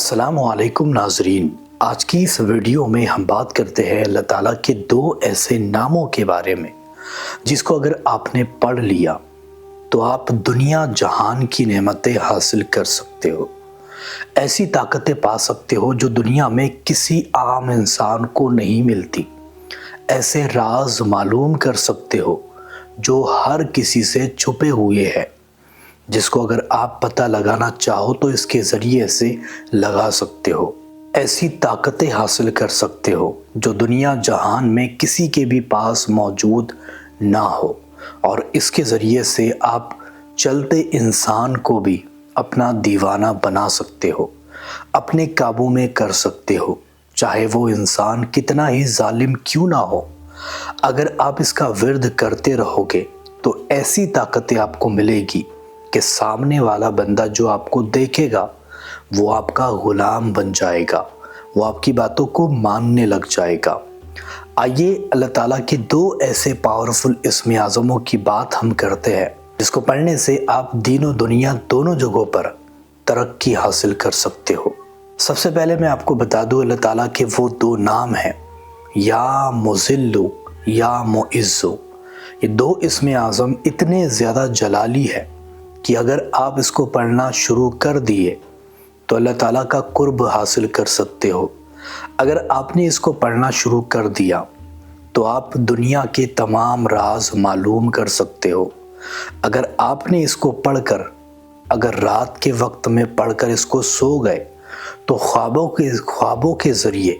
السلام علیکم ناظرین، آج کی اس ویڈیو میں ہم بات کرتے ہیں اللہ تعالیٰ کے دو ایسے ناموں کے بارے میں جس کو اگر آپ نے پڑھ لیا تو آپ دنیا جہان کی نعمتیں حاصل کر سکتے ہو، ایسی طاقتیں پا سکتے ہو جو دنیا میں کسی عام انسان کو نہیں ملتی، ایسے راز معلوم کر سکتے ہو جو ہر کسی سے چھپے ہوئے ہیں، جس کو اگر آپ پتہ لگانا چاہو تو اس کے ذریعے سے لگا سکتے ہو، ایسی طاقتیں حاصل کر سکتے ہو جو دنیا جہان میں کسی کے بھی پاس موجود نہ ہو، اور اس کے ذریعے سے آپ چلتے انسان کو بھی اپنا دیوانہ بنا سکتے ہو، اپنے قابو میں کر سکتے ہو، چاہے وہ انسان کتنا ہی ظالم کیوں نہ ہو۔ اگر آپ اس کا ورد کرتے رہو گے تو ایسی طاقتیں آپ کو ملے گی کہ سامنے والا بندہ جو آپ کو دیکھے گا وہ آپ کا غلام بن جائے گا، وہ آپ کی باتوں کو ماننے لگ جائے گا۔ آئیے اللہ تعالیٰ کے دو ایسے پاورفل اسم اعظموں کی بات ہم کرتے ہیں جس کو پڑھنے سے آپ دین و دنیا دونوں جگہوں پر ترقی حاصل کر سکتے ہو۔ سب سے پہلے میں آپ کو بتا دوں اللہ تعالیٰ کے وہ دو نام ہیں، یا مذل یا معز۔ یہ دو اسم اعظم اتنے زیادہ جلالی ہے کہ اگر آپ اس کو پڑھنا شروع کر دیے تو اللہ تعالیٰ کا قرب حاصل کر سکتے ہو۔ اگر آپ نے اس کو پڑھنا شروع کر دیا تو آپ دنیا کے تمام راز معلوم کر سکتے ہو۔ اگر آپ نے اس کو پڑھ کر اگر رات کے وقت میں پڑھ کر اس کو سو گئے تو خوابوں کے ذریعے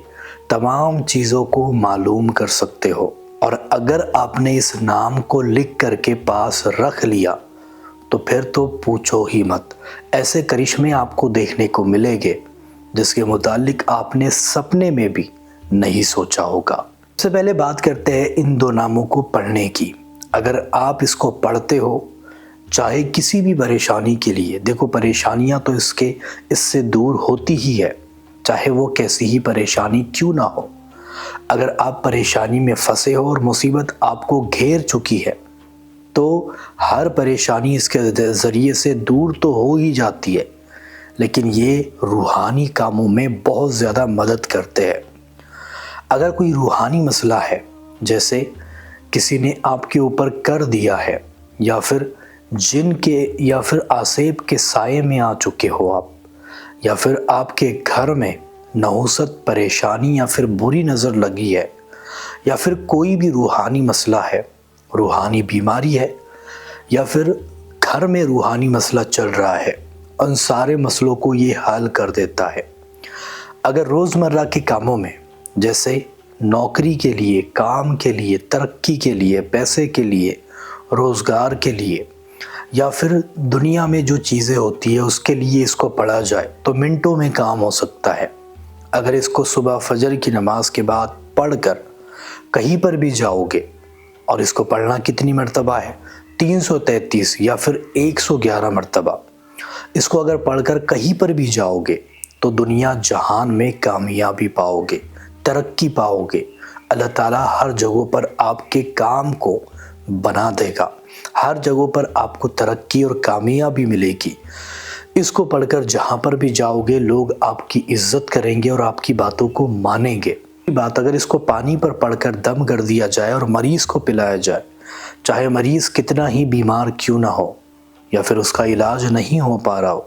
تمام چیزوں کو معلوم کر سکتے ہو، اور اگر آپ نے اس نام کو لکھ کر کے پاس رکھ لیا تو پھر تو پوچھو ہی مت، ایسے کرشمے آپ کو دیکھنے کو ملیں گے جس کے متعلق آپ نے سپنے میں بھی نہیں سوچا ہوگا۔ سب سے پہلے بات کرتے ہیں ان دو ناموں کو پڑھنے کی۔ اگر آپ اس کو پڑھتے ہو چاہے کسی بھی پریشانی کے لیے، دیکھو پریشانیاں تو اس سے دور ہوتی ہی ہے، چاہے وہ کیسی ہی پریشانی کیوں نہ ہو۔ اگر آپ پریشانی میں پھنسے ہو اور مصیبت آپ کو گھیر چکی ہے تو ہر پریشانی اس کے ذریعے سے دور تو ہو ہی جاتی ہے، لیکن یہ روحانی کاموں میں بہت زیادہ مدد کرتے ہیں۔ اگر کوئی روحانی مسئلہ ہے، جیسے کسی نے آپ کے اوپر کر دیا ہے، یا پھر جن کے یا پھر آسیب کے سائے میں آ چکے ہو آپ، یا پھر آپ کے گھر میں نحوست، پریشانی یا پھر بری نظر لگی ہے، یا پھر کوئی بھی روحانی مسئلہ ہے، روحانی بیماری ہے، یا پھر گھر میں روحانی مسئلہ چل رہا ہے، ان سارے مسئلوں کو یہ حل کر دیتا ہے۔ اگر روزمرہ کے کاموں میں، جیسے نوکری کے لیے، کام کے لیے، ترقی کے لیے، پیسے کے لیے، روزگار کے لیے، یا پھر دنیا میں جو چیزیں ہوتی ہیں اس کے لیے اس کو پڑھا جائے تو منٹوں میں کام ہو سکتا ہے۔ اگر اس کو صبح فجر کی نماز کے بعد پڑھ کر کہیں پر بھی جاؤ گے، اور اس کو پڑھنا کتنی مرتبہ ہے؟ 333 یا پھر 111 مرتبہ۔ اس کو اگر پڑھ کر کہیں پر بھی جاؤ گے تو دنیا جہان میں کامیابی پاؤ گے، ترقی پاؤ گے۔ اللہ تعالیٰ ہر جگہوں پر آپ کے کام کو بنا دے گا، ہر جگہوں پر آپ کو ترقی اور کامیابی ملے گی۔ اس کو پڑھ کر جہاں پر بھی جاؤ گے لوگ آپ کی عزت کریں گے اور آپ کی باتوں کو مانیں گے۔ بات اگر اس کو پانی پر پڑھ کر دم کر دیا جائے اور مریض کو پلایا جائے، چاہے مریض کتنا ہی بیمار کیوں نہ ہو یا پھر اس کا علاج نہیں ہو پا رہا ہو،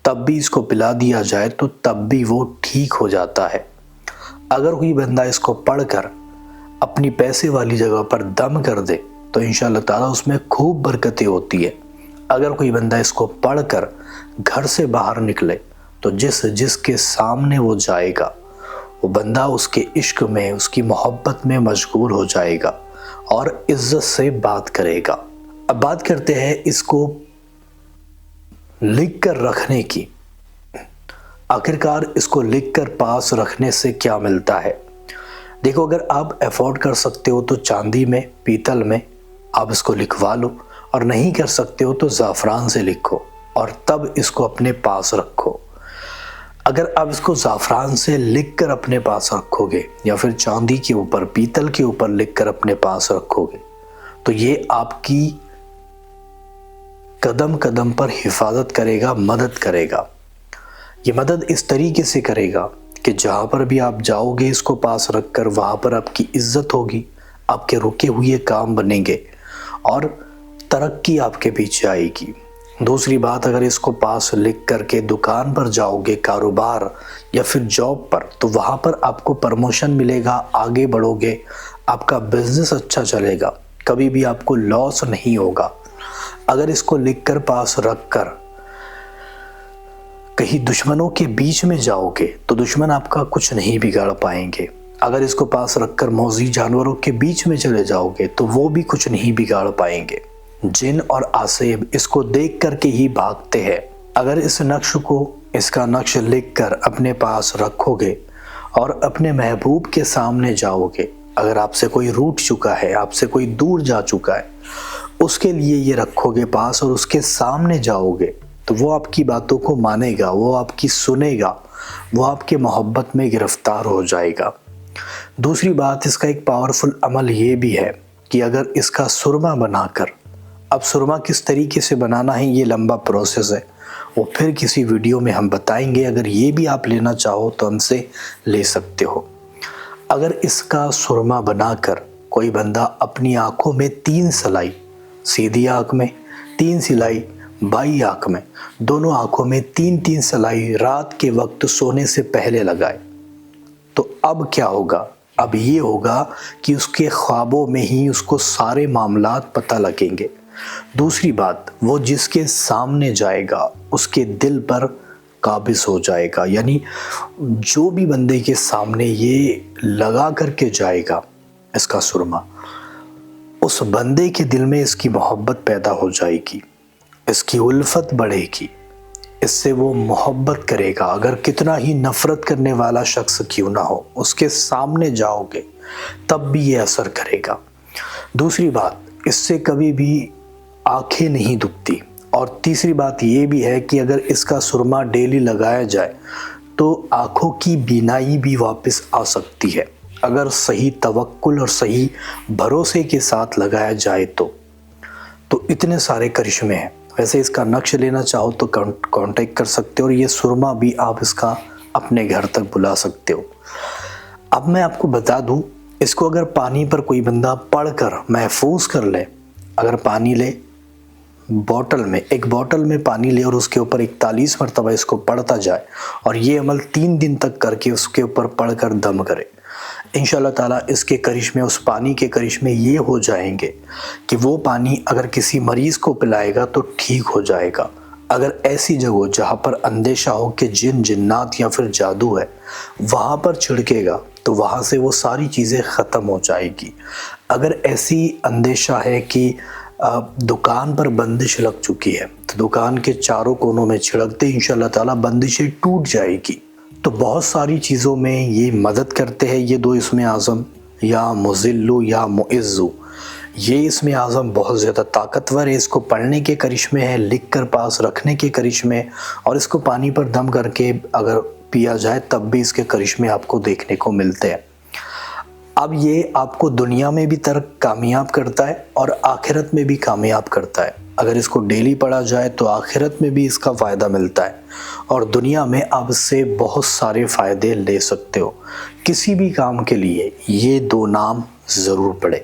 تب بھی اس کو پلا دیا جائے تو تب بھی وہ ٹھیک ہو جاتا ہے۔ اگر کوئی بندہ اس کو پڑھ کر اپنی پیسے والی جگہ پر دم کر دے تو انشاءاللہ تعالیٰ اس میں خوب برکتیں ہوتی ہے۔ اگر کوئی بندہ اس کو پڑھ کر گھر سے باہر نکلے تو جس کے سامنے وہ جائے گا وہ بندہ اس کے عشق میں، اس کی محبت میں مشغول ہو جائے گا اور عزت سے بات کرے گا۔ اب بات کرتے ہیں اس کو لکھ کر رکھنے کی۔ آخرکار اس کو لکھ کر پاس رکھنے سے کیا ملتا ہے؟ دیکھو اگر آپ افورڈ کر سکتے ہو تو چاندی میں، پیتل میں آپ اس کو لکھوا لو، اور نہیں کر سکتے ہو تو زعفران سے لکھو اور تب اس کو اپنے پاس رکھو۔ اگر آپ اس کو زعفران سے لکھ کر اپنے پاس رکھو گے یا پھر چاندی کے اوپر، پیتل کے اوپر لکھ کر اپنے پاس رکھو گے تو یہ آپ کی قدم قدم پر حفاظت کرے گا، مدد کرے گا۔ یہ مدد اس طریقے سے کرے گا کہ جہاں پر بھی آپ جاؤ گے اس کو پاس رکھ کر، وہاں پر آپ کی عزت ہوگی، آپ کے رکے ہوئے کام بنیں گے اور ترقی آپ کے پیچھے آئے گی۔ دوسری بات، اگر اس کو پاس لکھ کر کے دکان پر جاؤ گے، کاروبار یا پھر جاب پر، تو وہاں پر آپ کو پرموشن ملے گا، آگے بڑھو گے، آپ کا بزنس اچھا چلے گا، کبھی بھی آپ کو لاس نہیں ہوگا۔ اگر اس کو لکھ کر پاس رکھ کر کہیں دشمنوں کے بیچ میں جاؤ گے تو دشمن آپ کا کچھ نہیں بگاڑ پائیں گے۔ اگر اس کو پاس رکھ کر موذی جانوروں کے بیچ میں چلے جاؤ گے تو وہ بھی کچھ نہیں بگاڑ پائیں گے۔ جن اور آسیب اس کو دیکھ کر کے ہی بھاگتے ہیں۔ اگر اس کا نقش لکھ کر اپنے پاس رکھو گے اور اپنے محبوب کے سامنے جاؤ گے، اگر آپ سے کوئی روٹھ چکا ہے، آپ سے کوئی دور جا چکا ہے، اس کے لیے یہ رکھو گے پاس اور اس کے سامنے جاؤ گے تو وہ آپ کی باتوں کو مانے گا، وہ آپ کی سنے گا، وہ آپ کے محبت میں گرفتار ہو جائے گا۔ دوسری بات، اس کا ایک پاورفل عمل یہ بھی ہے کہ اگر اس کا سرما بنا کر، اب سرما کس طریقے سے بنانا ہے یہ لمبا پروسیس ہے، وہ پھر کسی ویڈیو میں ہم بتائیں گے، اگر یہ بھی آپ لینا چاہو تو ہم سے لے سکتے ہو۔ اگر اس کا سرما بنا کر کوئی بندہ اپنی آنکھوں میں 3 سلائی، سیدھی آنکھ میں 3 سلائی، بائیں آنکھ میں، دونوں آنکھوں میں 3 سلائی رات کے وقت سونے سے پہلے لگائے تو اب کیا ہوگا؟ اب یہ ہوگا کہ اس کے خوابوں میں ہی اس کو سارے معاملات پتہ لگیں گے۔ دوسری بات، وہ جس کے سامنے جائے گا اس کے دل پر قابض ہو جائے گا، یعنی جو بھی بندے کے سامنے یہ لگا کر کے جائے گا اس کا سرما، اس بندے کے دل میں اس کی محبت پیدا ہو جائے گی، اس کی الفت بڑھے گی، اس سے وہ محبت کرے گا، اگر کتنا ہی نفرت کرنے والا شخص کیوں نہ ہو، اس کے سامنے جاؤ گے تب بھی یہ اثر کرے گا۔ دوسری بات، اس سے کبھی بھی آنکھیں نہیں دکھتی۔ اور تیسری بات یہ بھی ہے کہ اگر اس کا سرما ڈیلی لگایا جائے تو آنکھوں کی بینائی بھی واپس آ سکتی ہے، اگر صحیح توکل اور صحیح بھروسے کے ساتھ لگایا جائے تو اتنے سارے کرشمے ہیں۔ ویسے اس کا نقش لینا چاہو تو کانٹیکٹ کر سکتے ہو، اور یہ سرما بھی آپ اس کا اپنے گھر تک بلا سکتے ہو۔ اب میں آپ کو بتا دوں، اس کو اگر پانی پر کوئی بندہ پڑھ کر محفوظ کر لے، اگر پانی لے ایک بوٹل میں پانی لے اور اس کے اوپر 41 مرتبہ اس کو پڑھتا جائے اور یہ عمل 3 دن تک کر کے اس کے اوپر پڑھ کر دم کرے، انشاءاللہ تعالیٰ اس کے کرشمے، اس پانی کے کرشمے یہ ہو جائیں گے کہ وہ پانی اگر کسی مریض کو پلائے گا تو ٹھیک ہو جائے گا۔ اگر ایسی جگہ جہاں پر اندیشہ ہو کہ جن جنات یا پھر جادو ہے، وہاں پر چھڑکے گا تو وہاں سے وہ ساری چیزیں ختم ہو جائے گی۔ اگر ایسی اندیشہ ہے کہ دکان پر بندش لگ چکی ہے تو دکان کے چاروں کونوں میں چھڑکتے انشاءاللہ تعالیٰ بندشیں ٹوٹ جائے گی۔ تو بہت ساری چیزوں میں یہ مدد کرتے ہیں یہ 2 اسم اعظم، یا مذلو یا معزو۔ یہ اسم اعظم بہت زیادہ طاقتور ہے، اس کو پڑھنے کے کرشمے ہیں، لکھ کر پاس رکھنے کے کرشمے، اور اس کو پانی پر دم کر کے اگر پیا جائے تب بھی اس کے کرشمے آپ کو دیکھنے کو ملتے ہیں۔ اب یہ آپ کو دنیا میں بھی کامیاب کرتا ہے اور آخرت میں بھی کامیاب کرتا ہے۔ اگر اس کو ڈیلی پڑھا جائے تو آخرت میں بھی اس کا فائدہ ملتا ہے اور دنیا میں آپ سے بہت سارے فائدے لے سکتے ہو۔ کسی بھی کام کے لیے یہ 2 نام ضرور پڑھیں۔